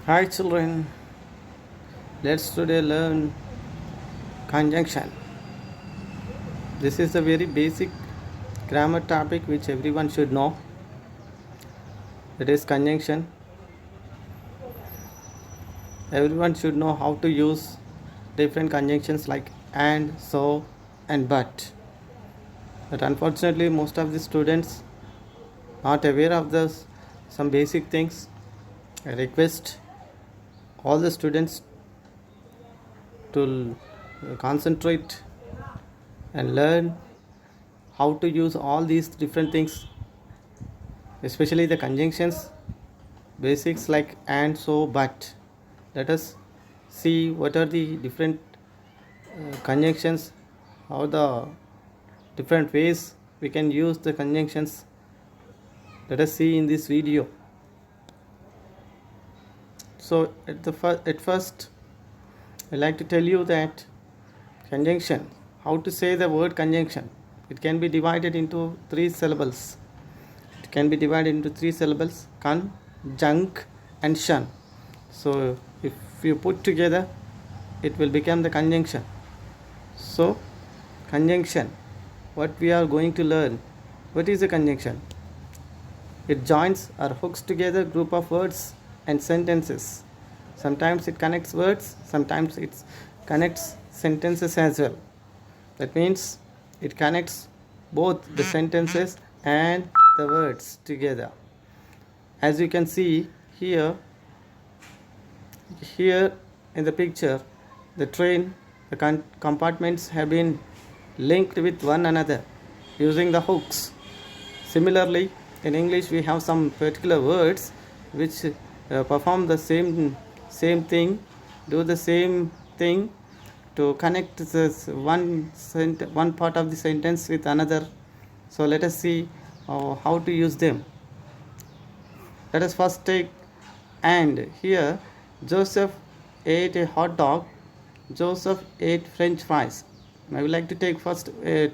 Hi children, let's today learn conjunction. This is a very basic grammar topic which everyone should know. It is conjunction. Everyone should know how to use different conjunctions like and, so, and but. But unfortunately, most of the students not aware of this some basic things. I request all the students to concentrate and learn how to use all these different things, especially the conjunctions, basics like and, so, but. Let us see what are the different conjunctions, how the different ways we can use the conjunctions. Let us see in this video. So at first I like to tell you that conjunction, how to say the word conjunction. It can be divided into three syllables. It can be divided into three syllables: con, junk, and shun. So if you put together, it will become the conjunction. So conjunction, what we are going to learn. What is a conjunction? It joins or hooks together group of words and sentences. Sometimes it connects words, sometimes it connects sentences as well. That means it connects both the sentences and the words together. As you can see here in the picture, the train, the compartments have been linked with one another using the hooks. Similarly, in English we have some particular words which perform the same thing, do the same thing to connect this one part of the sentence with another. So let us see how to use them. Let us first take and. Here, Joseph ate a hot dog. Joseph ate French fries. I would like to take first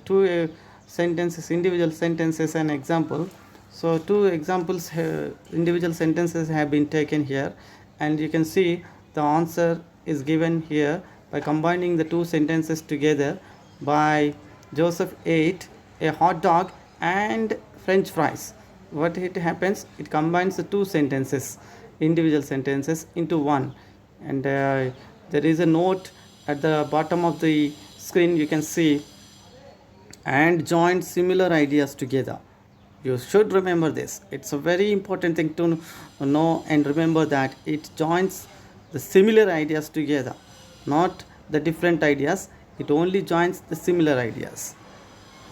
two sentences, individual sentences, an example. So two examples, individual sentences have been taken here, and you can see the answer is given here by combining the two sentences together. By Joseph ate a hot dog and French fries. What it happens? It combines the two sentences, individual sentences, into one. And there is a note at the bottom of the screen. You can see and join similar ideas together. You should remember this. It's a very important thing to know and remember, that it joins the similar ideas together, not the different ideas. It only joins the similar ideas.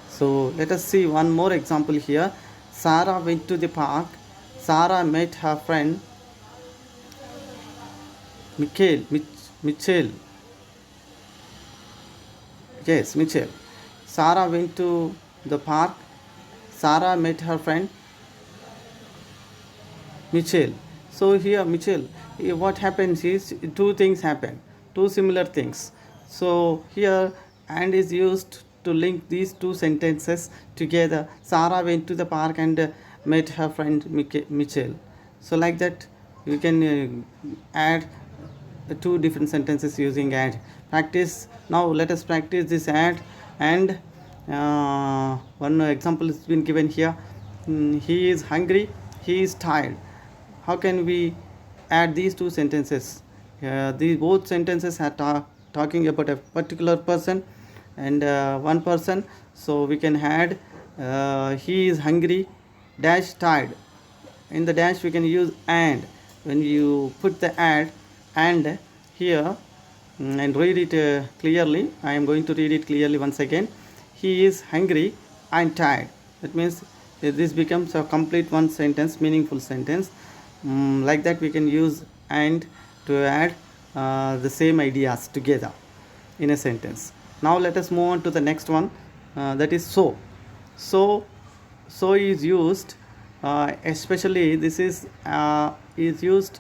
So let us see one more example here. Sarah went to the park. Sarah met her friend Mitchell. Yes, Mitchell. Sarah went to the park. Sarah met her friend Mitchell. So here Mitchell, what happens is two things happen, two similar things. So here and is used to link these two sentences together. Sarah went to the park and met her friend Mitchell. So like that you can add two different sentences using and. Practice. Now let us practice this and one example has been given here. He is hungry, he is tired. How can we add these two sentences? These both sentences are talking about a particular person and one person. So we can add he is hungry dash tired. In the dash we can use and. When you put the and here and read it clearly, I am going to read it clearly once again. He is hungry and tired. That means this becomes a complete one sentence, meaningful sentence. Like that we can use and to add the same ideas together in a sentence. Now let us move on to the next one, that is so. So is used, especially this is used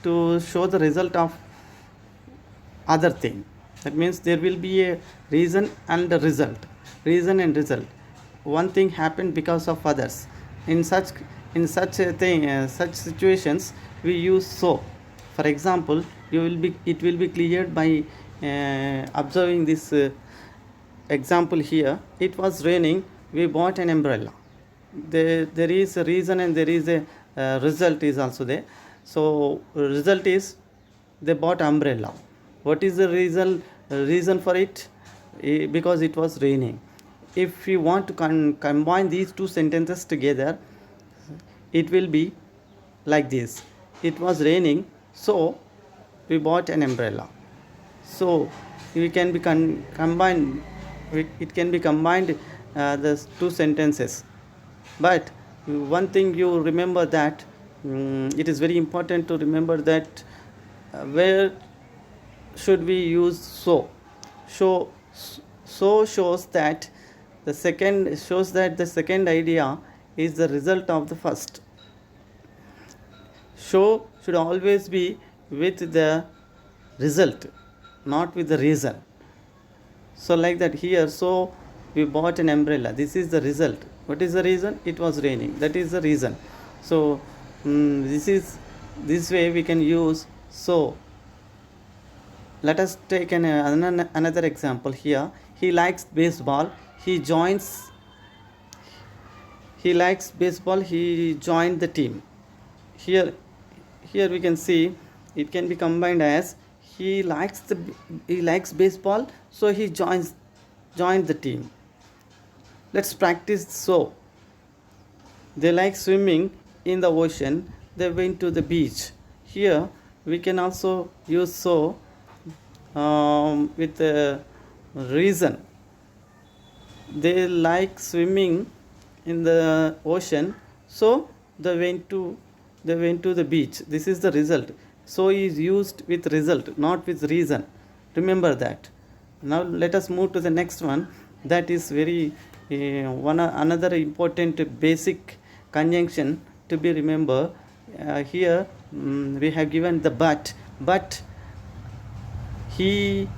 to show the result of other thing. That means there will be a reason and a result. Reason and result. One thing happened because of others. In such a thing, such situations, we use so. For example, it will be cleared by observing this example here. It was raining, we bought an umbrella. There is a reason and there is a result is also there. So result is they bought umbrella. What is the reason for it? Because it was raining. If you want to combine these two sentences together, it will be like this: it was raining, so we bought an umbrella. So we can be combined. It can be combined, the two sentences. But one thing you remember that it is very important to remember that where should we use so. So shows that the second idea is the result of the first. So should always be with the result, not with the reason. So like that here, so we bought an umbrella, this is the result. What is the reason? It was raining, that is the reason. So this way we can use so. Let us take another example here. He likes baseball, he joined the team. Here we can see it can be combined as he likes baseball, so he joined the team. Let's practice so. They like swimming in the ocean, they went to the beach. Here we can also use so with a reason. They like swimming in the ocean, so they went to the beach. This is the result. So is used with result, not with reason. Remember that. Now let us move to the next one. That is very another important basic conjunction to be remembered. Here we have given the but he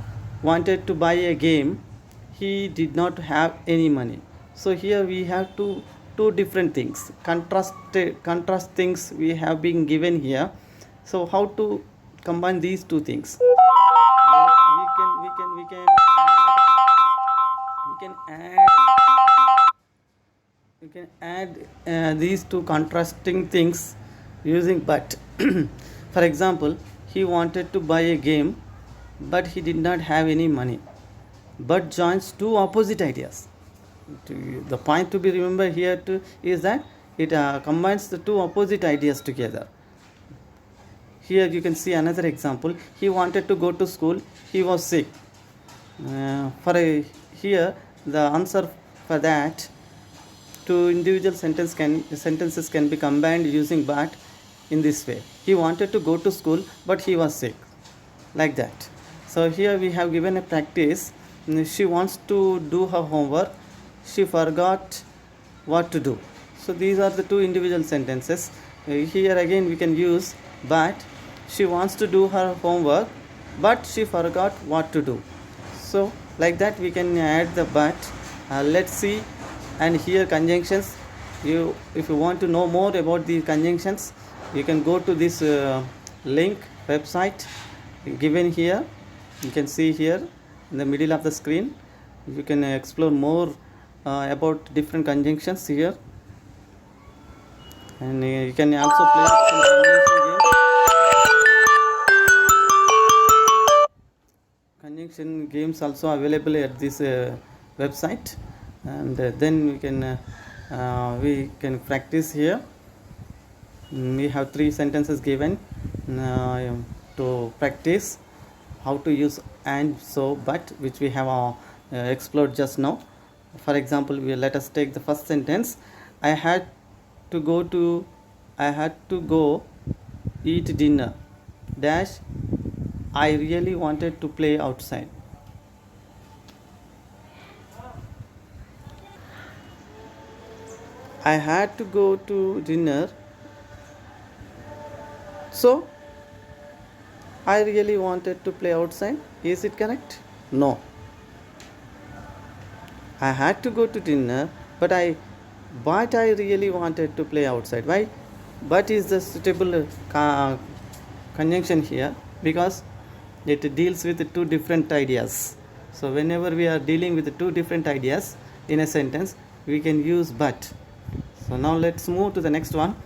wanted to buy a game, he did not have any money. So here we have two different things, contrast things we have been given here. So how to combine these two things? We can add these two contrasting things using but. For example, he wanted to buy a game, but he did not have any money. But joins two opposite ideas. The point to be remembered here is that it combines the two opposite ideas together. Here you can see another example. He wanted to go to school, he was sick. Here the answer for that, two individual sentences can be combined using but in this way. He wanted to go to school, but he was sick. Like that. So here we have given a practice. She wants to do her homework, she forgot what to do. So these are the two individual sentences. Here again we can use but. She wants to do her homework, but she forgot what to do. So like that we can add the but. Let's see. And here conjunctions, if you want to know more about the conjunctions, you can go to this link website given here. You can see here in the middle of the screen. You can explore more about different conjunctions here, and you can also play some conjunction games. Conjunction games also available at this website, and then we can practice here. We have 3 sentences given to practice how to use and, so, but, which we have explored just now. For example, let us take the first sentence. I had to go eat dinner dash I really wanted to play outside. I had to go to dinner, so I really wanted to play outside. Is it correct? No. I had to go to dinner, but I really wanted to play outside. Why? But is the suitable conjunction here because it deals with two different ideas. So whenever we are dealing with two different ideas in a sentence, we can use but. So now let's move to the next one.